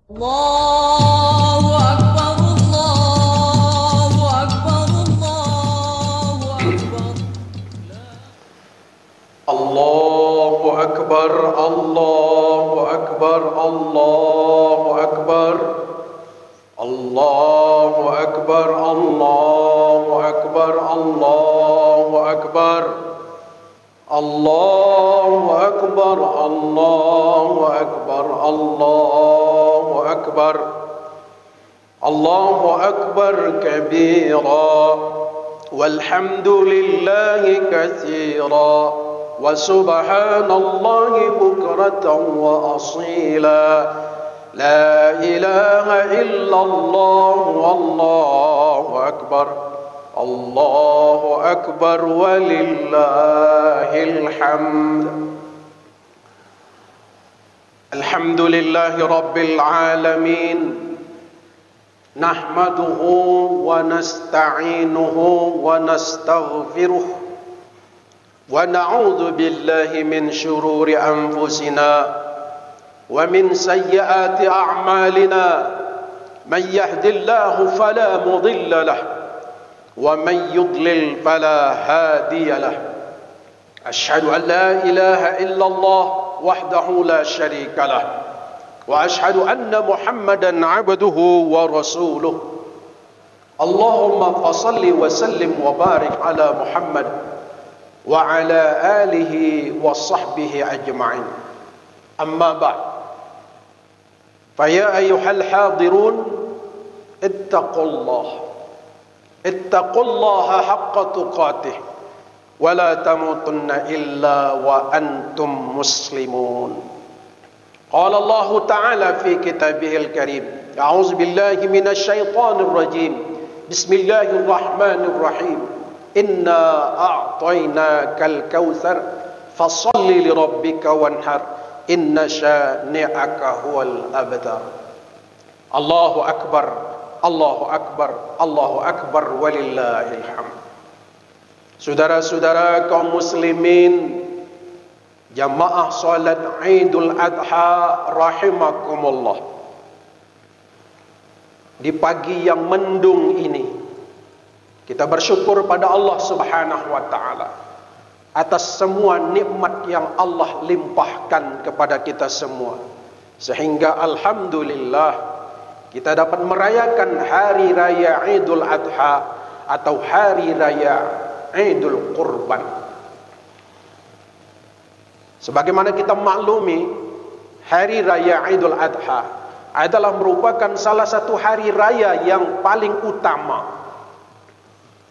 Allahu Akbar, Allahu Akbar, Allahu Akbar. Allahu Akbar, Allahu Akbar, Allahu Akbar. Allahu Akbar, Allahu Akbar, Allahu Akbar. Allahu Akbar, Allahu Akbar, Allahu Akbar. Allahu Akbar kabira, walhamdulillahi katsira, wa subhanallahi bukratan wa asila. La ilaha illallah, wallahu akbar. Allahu akbar walillahil hamd. Alhamdulillahi rabbil alamin. Nahmaduhu wa nasta'inuhu wa nastaghfiruh. Wa na'udzu billahi min syururi anfusina wa min sayyiati a'malina. Man yahdihillahu fala mudilla lahu wa man yudlil fala hadiya lahu. Asyhadu an la ilaha illallah wahdahu la syarika lahu wa asyhadu anna Muhammadan 'abduhu wa rasuluh. Allahumma fashalli wa sallim wa barik ala Muhammad wa ala alihi wa sahbihi ajma'in. Amma ba'd. Faya ayyuhal hadirun, ittaqullah. Ittaqullaha haqqa tuqatih wa la tamutunna illa wa antum muslimun. Qala Allah Ta'ala fi kitabihil karim. A'udzu billahi minasy syaithanir rajim. Bismillahirrahmanirrahim. Inna a'tainakal kautsar fashalli li rabbika wanhar. Inna syani'aka huwal abtar. Allahu akbar, Allahu akbar, Allahu akbar walillahil hamd. Saudara-saudara kaum muslimin, jamaah salat Idul Adha rahimakumullah. Di pagi yang mendung ini, kita bersyukur pada Allah Subhanahu wa taala atas semua nikmat yang Allah limpahkan kepada kita semua, sehingga alhamdulillah kita dapat merayakan hari raya Idul Adha atau hari raya Idul Qurban. Sebagaimana kita maklumi, hari raya Idul Adha adalah merupakan salah satu hari raya yang paling utama.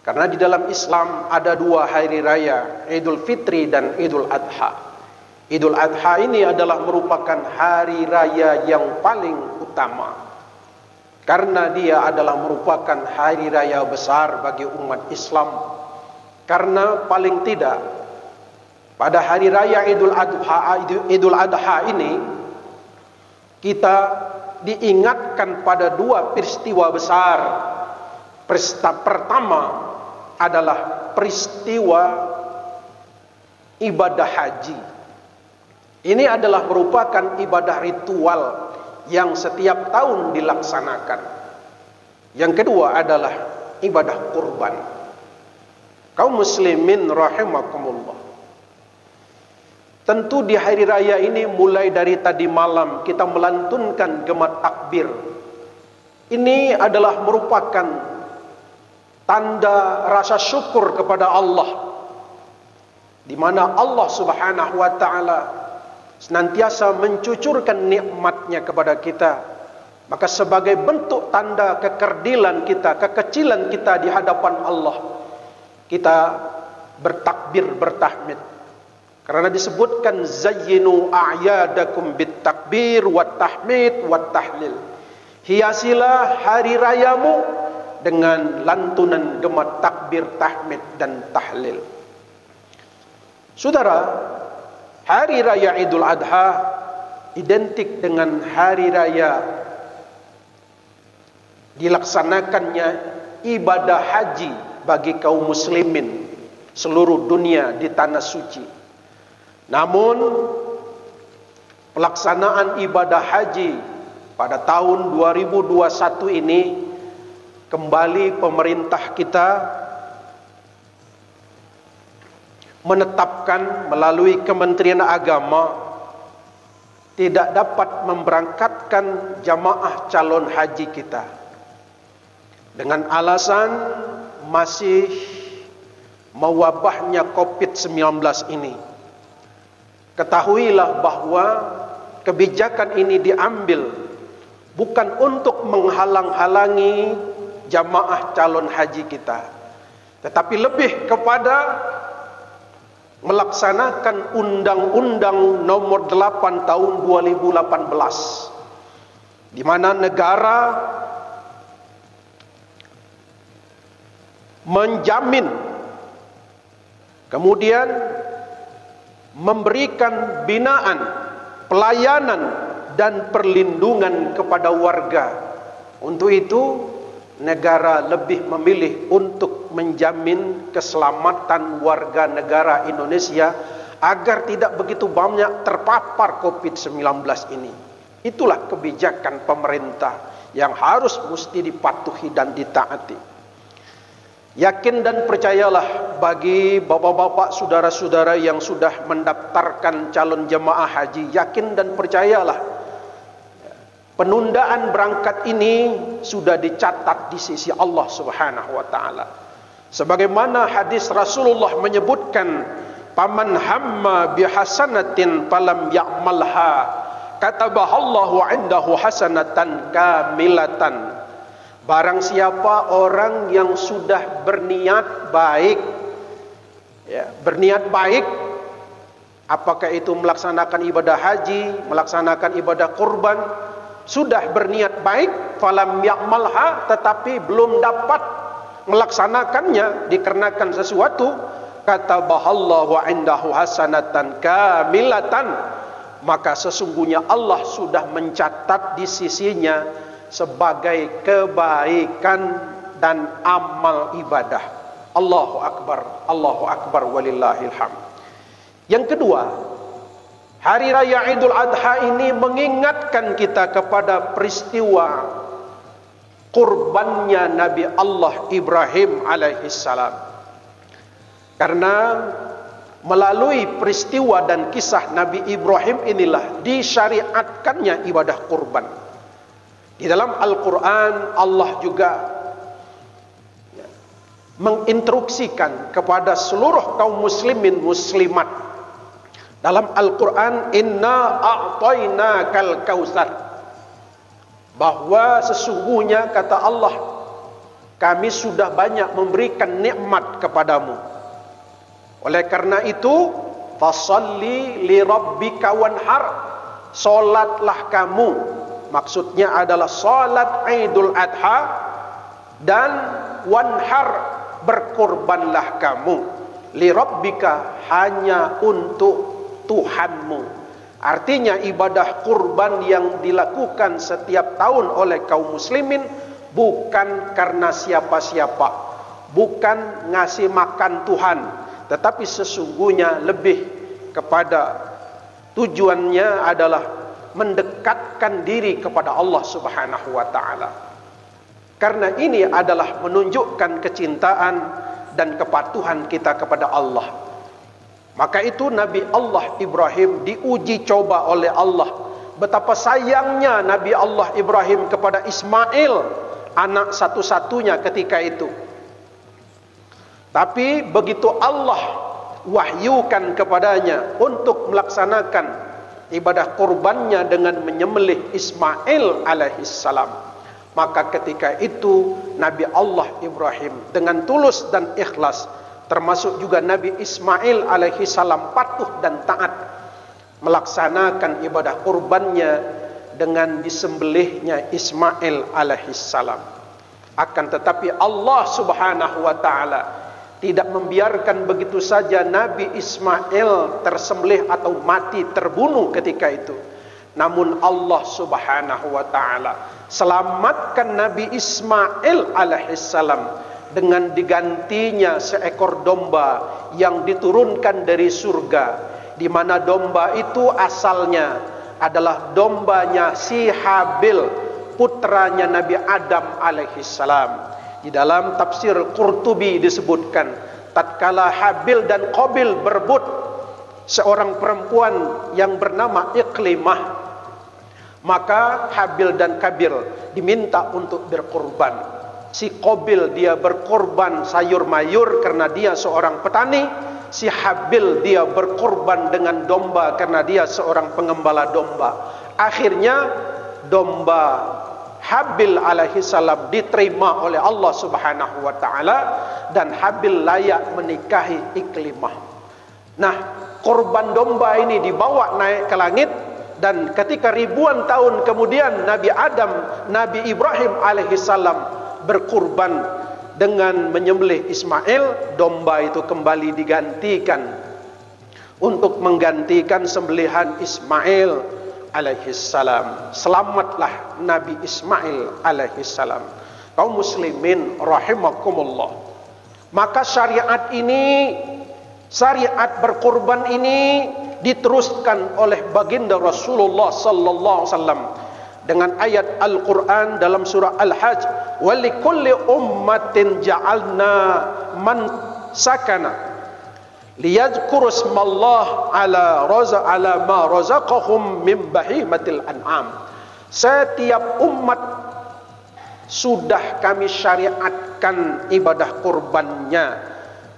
Karena di dalam Islam ada dua hari raya, Idul Fitri dan Idul Adha. Idul Adha ini adalah merupakan hari raya yang paling utama, karena dia adalah merupakan hari raya besar bagi umat Islam. Karena paling tidak pada hari raya Idul Adha ini kita diingatkan pada dua peristiwa besar. Peristiwa pertama adalah peristiwa ibadah haji. Ini adalah merupakan ibadah ritual yang setiap tahun dilaksanakan. Yang kedua adalah ibadah kurban. Kaum muslimin rahimakumullah, tentu di hari raya ini mulai dari tadi malam kita melantunkan gema takbir. Ini adalah merupakan tanda rasa syukur kepada Allah, di mana Allah Subhanahu wa taala senantiasa mencucurkan nikmatnya kepada kita. Maka sebagai bentuk tanda kekerdilan kita, kekecilan kita di hadapan Allah, kita bertakbir, bertahmid. Karena disebutkan zayyinu a'yadakum bitakbir wat tahmid wat tahlil. Hiasilah hari rayamu dengan lantunan gema takbir, tahmid dan tahlil. Saudara, hari raya Idul Adha identik dengan hari raya dilaksanakannya ibadah haji bagi kaum muslimin seluruh dunia di tanah suci. Namun pelaksanaan ibadah haji pada tahun 2021 ini kembali pemerintah kita menetapkan melalui Kementerian Agama tidak dapat memberangkatkan jamaah calon haji kita dengan alasan masih mewabahnya COVID-19 ini. Ketahuilah bahwa kebijakan ini diambil bukan untuk menghalang-halangi jamaah calon haji kita, tetapi lebih kepada melaksanakan Undang-Undang Nomor 8 Tahun 2018, di mana negara menjamin, kemudian memberikan binaan, pelayanan dan perlindungan kepada warga. Untuk itu negara lebih memilih untuk menjamin keselamatan warga negara Indonesia agar tidak begitu banyak terpapar COVID-19 ini. Itulah kebijakan pemerintah yang harus mesti dipatuhi dan ditaati. Yakin dan percayalah bagi bapak-bapak, saudara-saudara yang sudah mendaftarkan calon jemaah haji, yakin dan percayalah penundaan berangkat ini sudah dicatat di sisi Allah Subhanahu wa taala. Sebagaimana hadis Rasulullah menyebutkan, "Paman hamma bihasanatin falam ya'malha, katabahallahu 'indahu hasanatan kamilatan." Barang siapa orang yang sudah berniat baik, ya, berniat baik, apakah itu melaksanakan ibadah haji, melaksanakan ibadah kurban, sudah berniat baik, falam ya'malha, tetapi belum dapat melaksanakannya dikarenakan sesuatu, katabahallahu 'indahu hasanatan kamilatan, maka sesungguhnya Allah sudah mencatat di sisinya sebagai kebaikan dan amal ibadah. Allahu Akbar walillahil hamd. Yang kedua, Hari Raya Idul Adha ini mengingatkan kita kepada peristiwa kurbannya Nabi Allah Ibrahim alaihissalam. Karena melalui peristiwa dan kisah Nabi Ibrahim inilah disyariatkannya ibadah kurban. Di dalam Al-Quran Allah juga menginstruksikan kepada seluruh kaum muslimin muslimat. Dalam Al-Quran, "Inna a'tainakal kautsar", bahwa sesungguhnya kata Allah, kami sudah banyak memberikan nikmat kepadamu. Oleh karena itu, fasholli li rabbika wanhar, salatlah kamu. Maksudnya adalah salat Idul Adha, dan wanhar, berkorbanlah kamu, li rabbika, hanya untuk Tuhanmu. Artinya ibadah kurban yang dilakukan setiap tahun oleh kaum muslimin bukan karena siapa-siapa, bukan ngasih makan Tuhan, tetapi sesungguhnya lebih kepada tujuannya adalah mendekatkan diri kepada Allah Subhanahu wa taala. Karena ini adalah menunjukkan kecintaan dan kepatuhan kita kepada Allah. Maka itu Nabi Allah Ibrahim diuji coba oleh Allah. Betapa sayangnya Nabi Allah Ibrahim kepada Ismail, anak satu-satunya ketika itu. Tapi begitu Allah wahyukan kepadanya untuk melaksanakan ibadah kurbannya dengan menyembelih Ismail alaihissalam, maka ketika itu Nabi Allah Ibrahim dengan tulus dan ikhlas, termasuk juga Nabi Ismail alaihissalam, patuh dan taat melaksanakan ibadah kurbannya dengan disembelihnya Ismail alaihissalam. Akan tetapi Allah Subhanahu wa taala tidak membiarkan begitu saja Nabi Ismail tersembelih atau mati, terbunuh ketika itu. Namun Allah Subhanahu wa taala selamatkan Nabi Ismail alaihissalam dengan digantinya seekor domba yang diturunkan dari surga, di mana domba itu asalnya adalah dombanya si Habil, putranya Nabi Adam alaihissalam. Di dalam tafsir Qurtubi disebutkan, tatkala Habil dan Qabil berebut seorang perempuan yang bernama Iklimah, maka Habil dan Qabil diminta untuk berkorban. Si Qabil dia berkorban sayur mayur karena dia seorang petani. Si Habil dia berkorban dengan domba karena dia seorang pengembala domba. Akhirnya domba Habil alaihissalam diterima oleh Allah subhanahu wa ta'ala, dan Habil layak menikahi Iklimah. Nah, korban domba ini dibawa naik ke langit, dan ketika ribuan tahun kemudian Nabi Adam, Nabi Ibrahim alaihissalam berkurban dengan menyembelih Ismail, domba itu kembali digantikan untuk menggantikan sembelihan Ismail alaihissalam. Selamatlah Nabi Ismail alaihissalam. Kaum muslimin rahimakumullah. Maka syariat ini, syariat berkorban ini diteruskan oleh baginda Rasulullah sallallahu alaihi wasallam dengan ayat Al-Qur'an dalam surah Al-Hajj, wa likulli ummatin ja'alna man sakana liyadhkuru ismallah ala ma razaqahum min bahimatil an'am. Setiap umat sudah kami syariatkan ibadah kurbannya.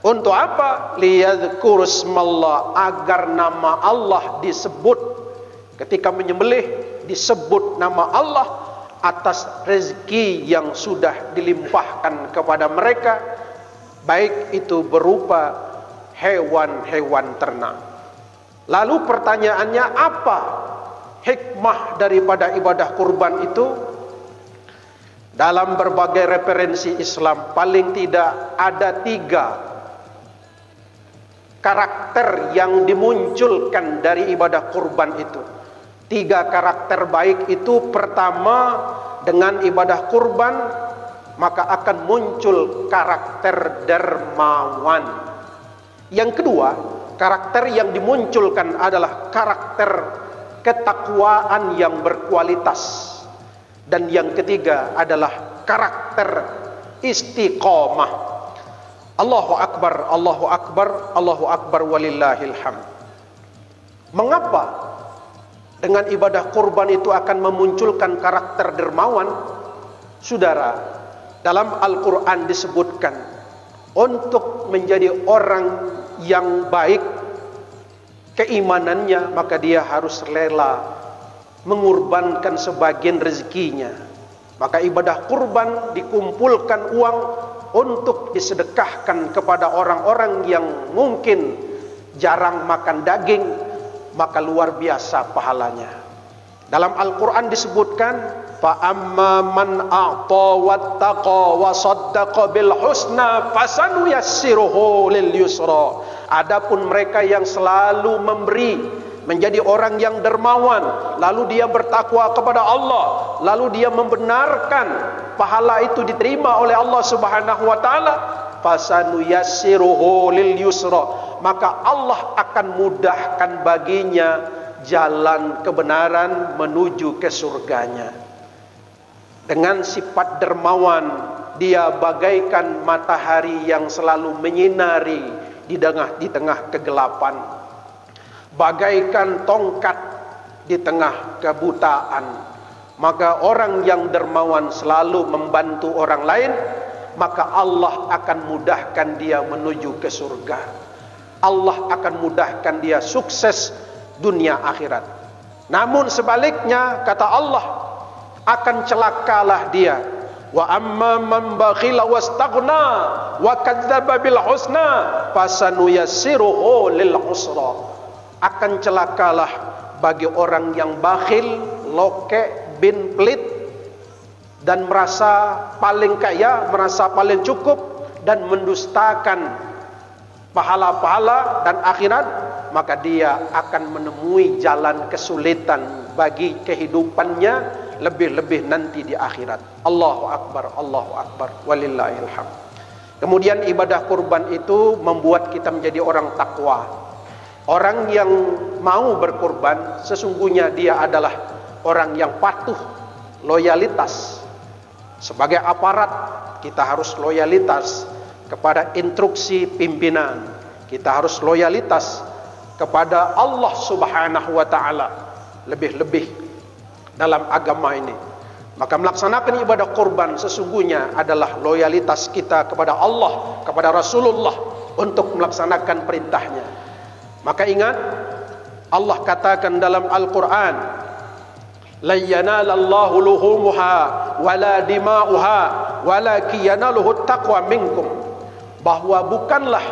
Untuk apa? Liyadhkuru ismallah, agar nama Allah disebut. Ketika menyembelih disebut nama Allah atas rezeki yang sudah dilimpahkan kepada mereka, baik itu berupa hewan-hewan ternak. Lalu pertanyaannya, apa hikmah daripada ibadah kurban itu? Dalam berbagai referensi Islam, paling tidak ada 3 karakter yang dimunculkan dari ibadah kurban itu. 3 karakter baik itu, pertama, dengan ibadah kurban maka akan muncul karakter dermawan. Yang kedua, karakter yang dimunculkan adalah karakter ketakwaan yang berkualitas. Dan yang ketiga adalah karakter istiqomah. Allahu Akbar, Allahu Akbar, Allahu Akbar walillahil hamd. Mengapa dengan ibadah kurban itu akan memunculkan karakter dermawan? Saudara, dalam Al-Quran disebutkan, untuk menjadi orang yang baik keimanannya, maka dia harus rela mengorbankan sebagian rezekinya. Maka ibadah kurban dikumpulkan uang untuk disedekahkan kepada orang-orang yang mungkin jarang makan daging, maka luar biasa pahalanya. Dalam Al-Quran disebutkan, فَأَمَّا مَنْ أَعْطَى وَاتَّقَى وَصَدَّقَ بِالْحُسْنَى فَسَنُيَسِّرُهُ لِلْيُسْرَى. Adapun mereka yang selalu memberi, menjadi orang yang dermawan, lalu dia bertakwa kepada Allah, lalu dia membenarkan pahala itu diterima oleh Allah Subhanahu wa taala, fasanuyassiruhu lil yusra, maka Allah akan mudahkan baginya jalan kebenaran menuju ke surganya. Dengan sifat dermawan, dia bagaikan matahari yang selalu menyinari di tengah kegelapan, bagaikan tongkat di tengah kebutaan. Maka orang yang dermawan selalu membantu orang lain, maka Allah akan mudahkan dia menuju ke surga. Allah akan mudahkan dia sukses dunia akhirat. Namun sebaliknya, kata Allah, akan celakalah dia. Wa amma man bakhila wastaghna wa kadzdzaba bil husna fasanuyassiruhu lil usra. Akan celakalah bagi orang yang bakhil, lokek, bin pelit, dan merasa paling kaya, merasa paling cukup, dan mendustakan pahala-pahala dan akhirat, maka dia akan menemui jalan kesulitan bagi kehidupannya, lebih-lebih nanti di akhirat. Allahu Akbar, Allahu Akbar, walillahil hamd. Kemudian ibadah kurban itu membuat kita menjadi orang takwa. Orang yang mau berkorban sesungguhnya dia adalah orang yang patuh, loyalitas. Sebagai aparat kita harus loyalitas kepada instruksi pimpinan. Kita harus loyalitas kepada Allah Subhanahu wa taala, lebih-lebih dalam agama ini. Maka melaksanakan ibadah kurban sesungguhnya adalah loyalitas kita kepada Allah, kepada Rasulullah untuk melaksanakan perintahnya. Maka ingat, Allah katakan dalam Al-Quran, "La yanalallahu luhumuha wala dima'uha walakin yanaluhu taqwa minkum." Bahwa bukanlah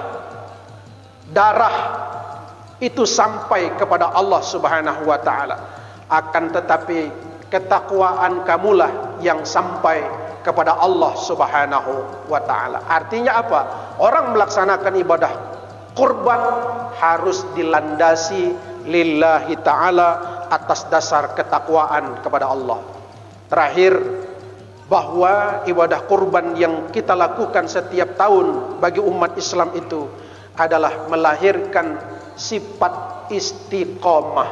darah itu sampai kepada Allah Subhanahu wa taala, akan tetapi ketakwaan kamulah yang sampai kepada Allah Subhanahu wa taala. Artinya apa? Orang melaksanakan ibadah kurban harus dilandasi lillahi ta'ala atas dasar ketakwaan kepada Allah. Terakhir, bahwa ibadah kurban yang kita lakukan setiap tahun bagi umat Islam itu adalah melahirkan sifat istiqomah.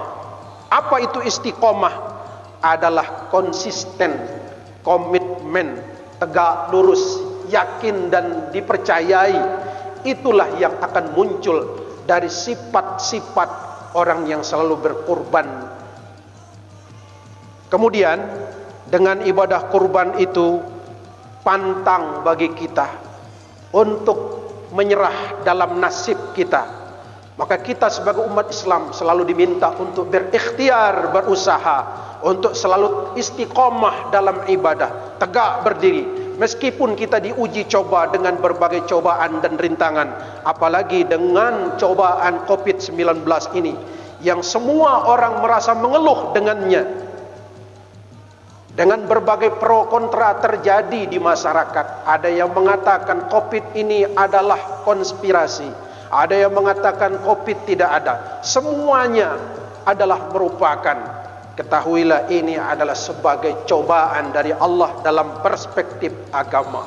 Apa itu istiqomah? Adalah konsisten, komitmen, tegak lurus, yakin dan dipercayai. Itulah yang akan muncul dari sifat-sifat orang yang selalu berkurban. Kemudian dengan ibadah kurban itu pantang bagi kita untuk menyerah dalam nasib kita. Maka kita sebagai umat Islam selalu diminta untuk berikhtiar, berusaha untuk selalu istiqomah dalam ibadah, tegak berdiri. Meskipun kita diuji coba dengan berbagai cobaan dan rintangan, apalagi dengan cobaan COVID-19 ini yang semua orang merasa mengeluh dengannya, dengan berbagai pro kontra terjadi di masyarakat. Ada yang mengatakan COVID ini adalah konspirasi, ada yang mengatakan COVID tidak ada. Semuanya adalah merupakan, ketahuilah ini adalah sebagai cobaan dari Allah dalam perspektif agama.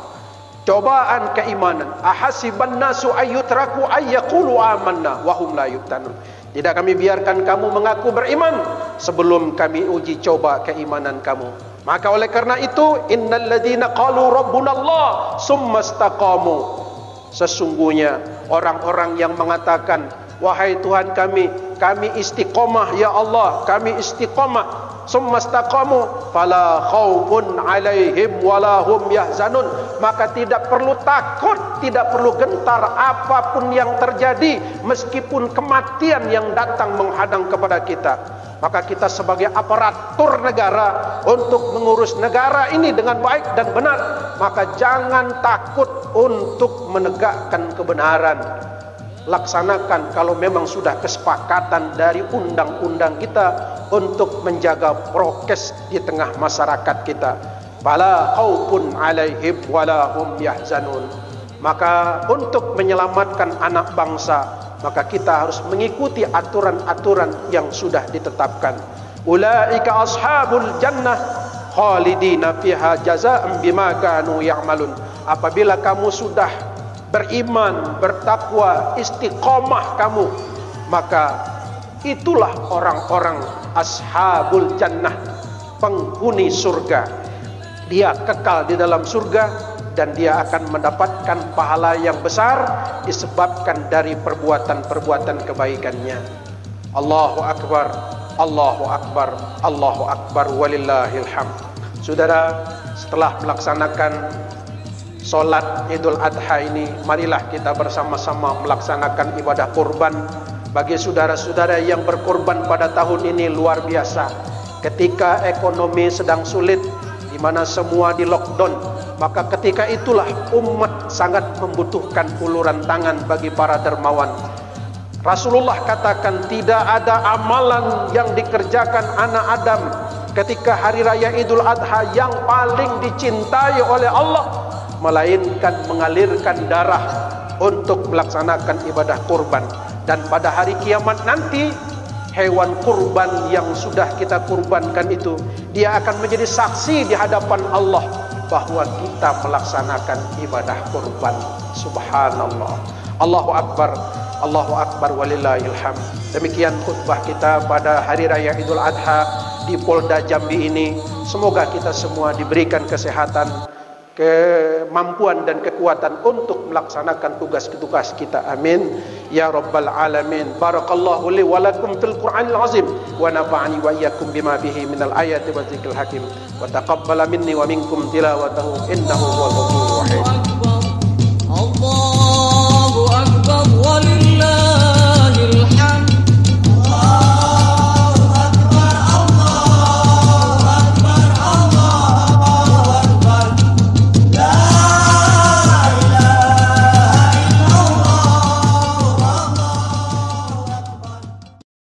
Cobaan keimanan. Ahasiban nasu ayyutraku ayyaqulu amanna wa hum la yuftanun. Tidak kami biarkan kamu mengaku beriman sebelum kami uji coba keimanan kamu. Maka oleh karena itu, innal ladzina qalu rabbunallah summa istaqamu. Sesungguhnya orang-orang yang mengatakan, wahai Tuhan kami istiqomah ya Allah, kami istiqomah, summa istaqamu fala khaufun alaihim wala hum yahzanun. Maka tidak perlu takut, tidak perlu gentar apapun yang terjadi, meskipun kematian yang datang menghadang kepada kita. Maka kita sebagai aparatur negara untuk mengurus negara ini dengan baik dan benar, maka jangan takut untuk menegakkan kebenaran. Laksanakan kalau memang sudah kesepakatan dari undang-undang kita untuk menjaga prokes di tengah masyarakat kita. Fala khaufun alaihim wala hum yahzanun. Maka untuk menyelamatkan anak bangsa, maka kita harus mengikuti aturan-aturan yang sudah ditetapkan. Ulaika ashabul jannah khalidina fiha jazaa'an bima kanu ya'malun. Apabila kamu sudah beriman, bertakwa, istiqomah kamu, maka itulah orang-orang ashabul jannah, penghuni surga. Dia kekal di dalam surga dan dia akan mendapatkan pahala yang besar disebabkan dari perbuatan-perbuatan kebaikannya. Allahu akbar, Allahu akbar, Allahu akbar, walillahil hamd. Saudara, setelah melaksanakan solat Idul Adha ini, marilah kita bersama-sama melaksanakan ibadah kurban. Bagi saudara-saudara yang berkorban pada tahun ini luar biasa, ketika ekonomi sedang sulit, di mana semua di lockdown, maka ketika itulah umat sangat membutuhkan uluran tangan bagi para dermawan. Rasulullah katakan, tidak ada amalan yang dikerjakan anak Adam ketika hari raya Idul Adha yang paling dicintai oleh Allah, melainkan mengalirkan darah untuk melaksanakan ibadah kurban. Dan pada hari kiamat nanti, hewan kurban yang sudah kita kurbankan itu, dia akan menjadi saksi di hadapan Allah bahwa kita melaksanakan ibadah kurban. Subhanallah, Allahu akbar. Allahu Akbar walillahil hamd. Demikian khutbah kita pada Hari Raya Idul Adha di Polda Jambi ini. Semoga kita semua diberikan kesehatan, kemampuan dan kekuatan untuk melaksanakan tugas-tugas kita. Amin ya rabbal alamin. Barakallahu li wa lakum fil Qur'anil azim wa nafa'ani wa iyyakum bima fihi minal ayati wa dzikril hakim wa taqabbala minni wa minkum tilawatahu innahu huwal ghafurur